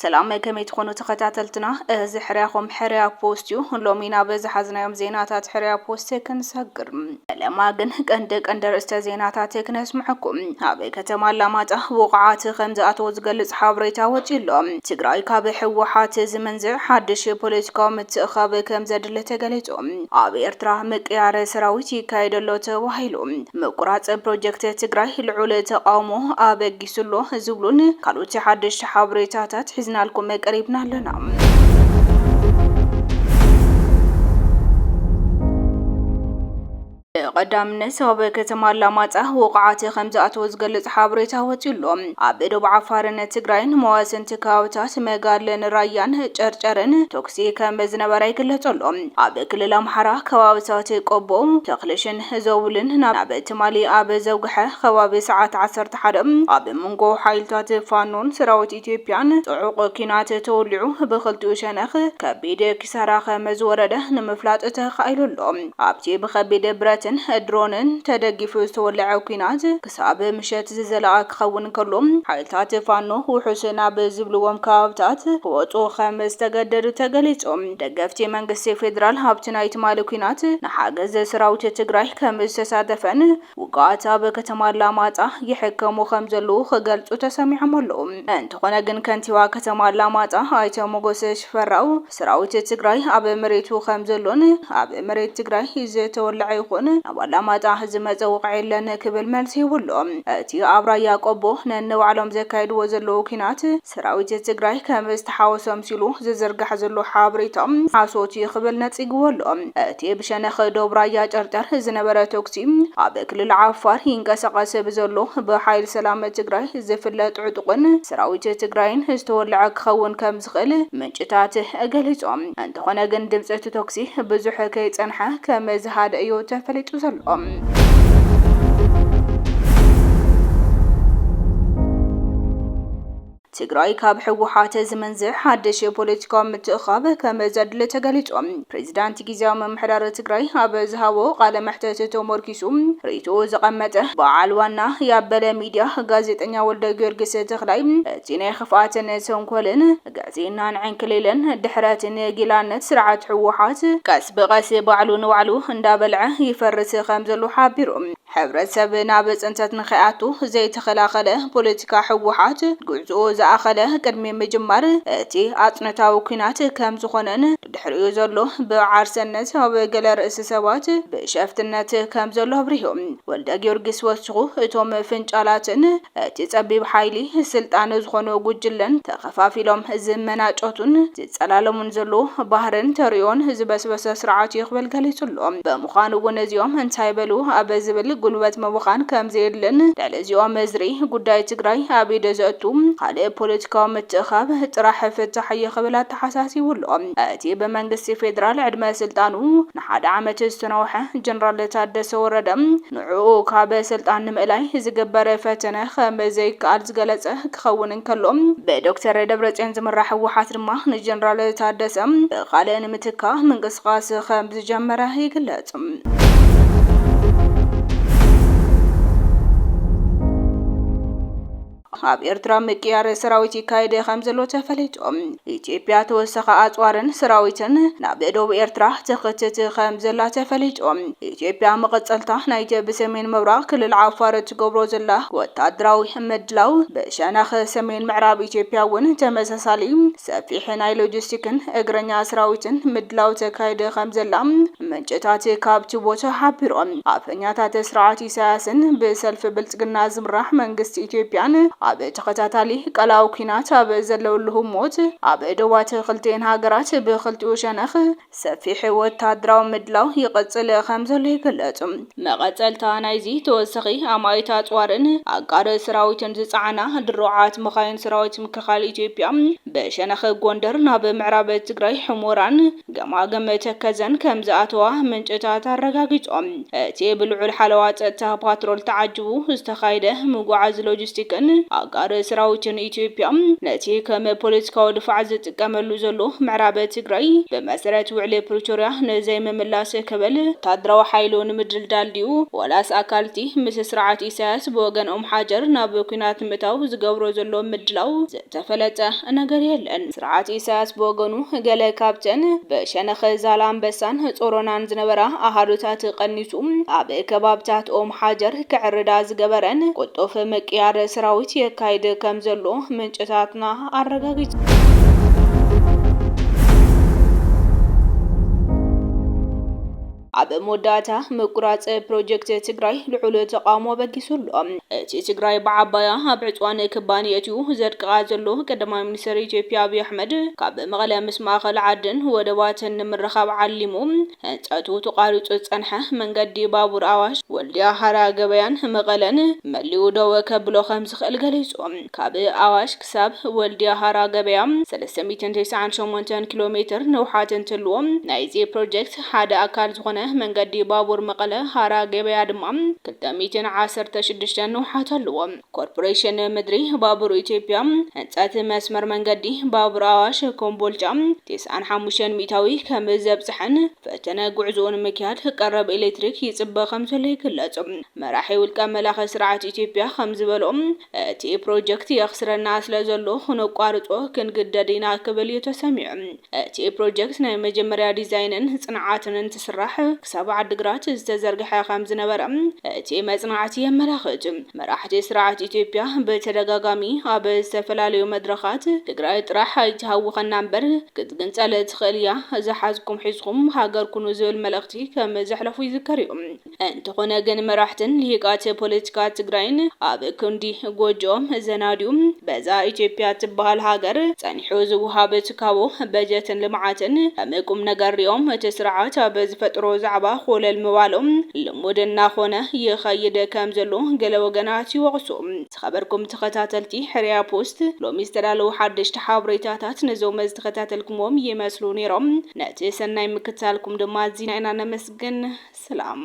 سلام كميت خونو تخاتلتنا زحرياكم حريا بوستيو لومينا بزحزنايم زيناتات حريا بوستي كنسقر لما جن كندك اندر استزيناتات كنسمعكم هابي كتما لاماطه وقعات خمزات وزغلص حبريتا وجيلو تግራይ ካብ ሕወሓት ዝመንዝዕ ሓድሽ ፖለቲካዊ ምትእኻብ ከም ዘድለ ተገሊጹ ኣብ ኤርትራ ምቅያረ ሰራዊት ይካየደሎ ተባሂሉ ምቁራጽ ፕሮጀክት ትግራይ ልዑል ተቃውሞ ኣበጊስሎ ዝብሉን ካልኦት ሓድሽ ሓበሬታታት ሒዝናልኩም ቀሪብና ኣለና قدامنا سبب كتما لاماطه وقعات خمزات وزغلص حبريتا وجيلو اب دبع عفارن تግራይን መዋስን ተካውታት መጋለን ራያን ጨርጨርን ቶክሲ ከመዝነበራ ይግለጸሉ ኣብ ክልል አምሓራ ከባቢታት ቆቦ ተክልሽን ዘውልን ናብ ትማሊ ኣብ ዘውግሐ ከባቢ ሰዓት 11 ኣብ መንጎ ሓይልታት ፋኖን ሰራዊት ኢትዮጵያን ጽዑቕ ኪናት ተወልዑ በخልቲኡ ሸነኽ ከቢድ ኪሳራ ከመዝወረደ ንምፍላጥ ተኻይሉሉ ኣብቲ በከቢድ ብረትን ድሮንን ተደጊፉ ዝተወልዐ ኩናት ክሳብ ምሸት ዝዘለቀ ክኸውን ከሎ ሓይልታት ፋኖ ውሑስና በዝብልዎም ከባቢታት ክወፁ ከም ዝተገደዱ ተገሊጾም ደገፍቲ መንግስቲ ፌደራል ሃብቲ ናይ ትማሊ ኩናት ንሓገዝ ሰራዊት ትግራይ ከም ዝተሳተፈን ውቃዓት ኣብ ከተማ አላማጣ ይሕከሙ ከም ዘለዉ ክገልጹ ተሰሚዖም ኣለዉ እንተኾነ ግን ከንቲባ ከተማ አላማጣ ኣይተ ሞገስ ሽፈራው ሰራዊት ትግራይ ኣብ መሬቱ ከም ዘሎን ኣብ መሬት ትግራይ ዝተወልዐ ይኹን ኣብ አላማጣ ዝመፀ ወቅዒለን ክብል መልሲ ይብሉ እቲ ኣብ ራያ ቆቦ ነንባዕሎም ዘካይድዎ ዘለዉ ኩናት ሰራዊት ትግራይ ከም ዝተሓወሶም ሲሉ ዝዝርጋሕ ዘሎ ሓበሬቶም ሓሶት ይኽብል ነጽግወሉ እቲ ብሸነኽ ደቡብ ራያ ጨርጨር ዝነበረ ቶክሲ ኣብ ክልል ዓፋር ይንቀሳቐስ ብዘሎ ብሓይል ሰላም ትግራይ ዝፍለጥ ዕጡቕን ሰራዊት ትግራይን ዝተወልዐ ክኸውን ከም ዝኽእል ምንጭታት ገሊጾም እንተኾነ ግን ድምፂ ቶክሲ ብዙሕ ከይጸንሐ ከም ዝሃደ እዩ ተፈሊጡ ዘሎ ትግራይ ካብ ሕወሓት ዝመንዝዕ ሓድሽ ፖለቲካዊ ምትእኻብ ከም ዘድለ ተገሊጹ ፕሬዝዳንት ጊዜያዊ ምምሕዳር ትግራይ ኣብ ዝሃቦ ቃለ መሕተት ተመርኪሱ ሪቱ ዝቐመጠ በዓል ዋና ያበለ ሚድያ ጋዜጠኛ ወልደ ጊዮርጊስ ተኽላይ እቲ ናይ ክፍኣትን ተንኮልን ጋዜናን ዕንክሊልን ድሕረት ንጊላነት ስርዓት ሕወሓት ቀስ ብቐስ ባዕሉ ንባዕሉ እንዳበልዐ ይፈርስ ከም ዘሎ ሓቢሩ ሕብረተሰብ ናብ ጽንተት ንኸኣቱ ዘይተኸላኸለ ፖለቲካ ሕወሓት ጉዕዞ ዝኣኸለ ቅድሚ ምጅማር እቲ ኣጽነታዊ ኩናት ከም ዝኾነን ድሕሪኡ ዘሎ ብዓርሰነት ኣብ ገለ ርእሲ ሰባት ብሸፍትነት ከም ዘሎ ኣብሪሁ ወልደ ጊዮርጊስ ወስኹ እቶም ፍንጫላትን እቲ ጸቢብ ሓይሊ ስልጣን ዝኾኑ ጉጅለን ተኸፋፊሎም ዝመናጨቱን ዝጸላለሙን ዘሎ ባህርን ተሪዮን ዝበስበሰ ስርዓት ይኽብል ገሊጹሉ ብምዃኑ እውን እዚኦም እንታይ በሉ ኣብ ዝብል ጉልበት መብኻን ከም ዘየድልን ለዚኦም መዝሪ ጉዳይ ትግራይ ኣብ ኢደ ዘእቱ ካልእ ፖለቲካዊ ምትእኻብ ጥራሕ ፍትሕ ይኽብል ተሓሳሲቡሉ እቲ በመንግስቲ ፌደራል ዕድመ ስልጣኑ ንሓደ ዓመት ዝተነውሐ ጀነራል ታደሰ ወረደ ንዕኡ ካብ ስልጣን ንምእላይ ዝገበረ ፈተነ ከም ዘይከኣል ዝገለጸ ክኸውን እንከሎ ብዶክተር ደብረጽዮን ዝምራሕ ሕወሓት ድማ ንጀነራል ታደሰ ካልእ ንምትካ ምንቅስቃስ ከም ዝጀመረ ይግለጽ ኣብ ኤርትራ ምቅያረ ሰራዊት ይካየደ ከም ዘሎ ተፈሊጡ ኢትዮጵያ ተወሰኸ ኣጽዋርን ሰራዊትን ናብ ደቡብ ኤርትራ ተኸተተ ከም ዘላ ተፈሊጡ ኢትዮጵያ መቀጸልታ ናይቲ ብሰሜን ምብራቅ ክልል ዓፋር ትገብሮ ዘላ ወታደራዊ ምድላው በሸነኽ ሰሜን ምዕራብ ኢትዮጵያ እውን ተመሳሳሊ ሰፊሕ ናይ ሎጂስቲክን እግረኛ ሰራዊትን ምድላው ተካይደ ከም ዘላ ምንጭታት ካብቲ ቦታ ሓቢሮም ኣፈኛታት ስርዓት ኢሳያስን ብሰልፍ ብልጽግና ዝምራሕ መንግስቲ ኢትዮጵያን ኣብ ተኸታታሊ ቀላው ኩናት ኣብ ዘለውሉ ሞት ኣብ ደዋት ክልቴን ሃገራት ብክልቲኡ ሸነኽ ሰፊሕ ወታደራዊ ምድላው ይቀጽል ከም ዘሎ ይግለጽ መቀጸልታ ናይዚ ተወሰኺ ኣማይታ ጽዋርን ኣቃር ሰራዊትን ዝጻዕና ድሮዓት መኻይን ሰራዊት ምክልኻል ኢትዮጵያ በሸነኽ ጎንደር ናብ ምዕራብ ትግራይ ሕሞራን ገማገም ተከዘን ከም ዝኣተዋ ምንጭታት ኣረጋጊጾም እቲ ብልዑል ሓለዋ ጸጥታ ፓትሮል ተዓጅቡ ዝተኻይደ ምጉዓዝ ሎጂስቲክን አጋር ሰራዊትን ኢትዮጵያ ነቲ ከም ፖለቲካዊ ድፋዕ ዝጥቀመሉ ዘሎ ምዕራብ ትግራይ በመሰረት ውዕል ፕሪቶሪያ ነዘይ መምላስ ከበል ወታደራዊ ሓይሉ ንምድልዳል ድዩ ወላስ አካልቲ ምስ ስርዓት ኢሳያስ ብወገኖም ሓጀር ናብ ኩናት ምእታው ዝገብሮ ዘሎ ምድላው ዝተፈለጠ ነገር የለን። ስርዓት ኢሳያስ ብወገኑ ገለ ካብተን በሸነኸ ዛላምበሳን ጾሮናን ዝነበራ አሃዱታት ቀኒሱ ኣብ ከባብታት ኦም ሓጀር ክዕርዳ ዝገበረን ቁጡፍ ምቅያር ሰራዊት የካይድ ከም ዘሎ ምንጭታትና አረጋግጡ። ኣብ መወዳእታ ምቁራጽ ፕሮጀክት ትግራይ ልዑል ተቃውሞ በጊሱሉ እቲ ትግራይ ብዓባያ ኣብ ዕጽዋን ክባንየትዩ ዘድቅቃ ዘሎ ቀዳማይ ሚኒስትር ኢትዮጵያ አብይ አሕመድ ካብ መቐለ ምስ ማእኸል ዓድን ወደባትን ንምርኻብ ዓሊሙ ህንፀቱ ተቋሪጹ ጸንሐ መንገዲ ባቡር አዋሽ ወልድያ ሃራ ገበያን መቐለን መሊኡ ደው ከብሎ ከም ዝኽእል ገሊጹ ካብ አዋሽ ክሳብ ወልድያ ሃራ ገበያ 398 ኪሎ ሜትር ንውሓት እንትልዎ ናይዚ ፕሮጀክት ሓደ አካል ዝኾነ መንገዲ ባቡር መቐለ ሃራ ገበያ ድማ 216 ንውሓት ኣለዎ። ኮርፖሬሽን ምድሪ ባቡር ኢትዮጵያ ህንፀት መስመር መንገዲ ባቡር አዋሽ ኮምቦልቻ 95 ሚእታዊ ከም ዘብጽሕን ፈተነ ጉዕዞን ምክያድ ቀረብ ኤሌክትሪክ ይጽበ ከም ዘሎ ይግለጽ። መራሒ ውልቀ መላኸ ስርዓት ኢትዮጵያ ከም ዝበሎም እቲ ፕሮጀክት የኽስረና ስለ ዘሎ ክንቋርጾ ክንግደድና ክብል ተሰሚዑ። እቲ ፕሮጀክት ናይ መጀመርያ ዲዛይንን ጽንዓትን እንትስራሕ ክሳብ ዓድግራት ዝተዘርግሐ ከም ዝነበረ እቲ መጽናዕቲ የመላኽት። መራሕቲ ስርዓት ኢትዮጵያ በተደጋጋሚ ኣብ ዝተፈላለዩ መድረኻት ትግራይ ጥራሕ ኣይተሃውኸና እምበር ክትግንጸል ትኽእል እያ ዝሓዝኩም ሒዝኩም ሃገር ኩኑ ዝብል መልእኽቲ ከም ዘሕለፉ ይዝከር እዩ። እንተኾነ ግን መራሕትን ልሂቃት ፖለቲካ ትግራይን ኣብ ክንዲ ጎጆም ዘናድዩ በዛ ኢትዮጵያ ትበሃል ሃገር ጸኒሑ ዝውሃብ ትካቦ በጀትን ልምዓትን ከም ቁም ነገር ሪኦም እቲ ስርዓት ኣብ ዝፈጥሮ ዛዕባ ኾለል ምባሎም ልሙድና ኾነ ይኸይድ ከም ዘሎ ገለ ወገናት ይወቕሱ። ዝኸበርኩም ተኸታተልቲ ሕርያ ፖስት ሎሚ ዝተዳለዉ ሓደሽቲ ሓበሬታታት ነዞም ዝተኸታተልኩሞም ይመስሉ ነይሮም። ነቲ ሰናይ ምክትታልኩም ድማ ዚና ኢና ነመስግን። ሰላም።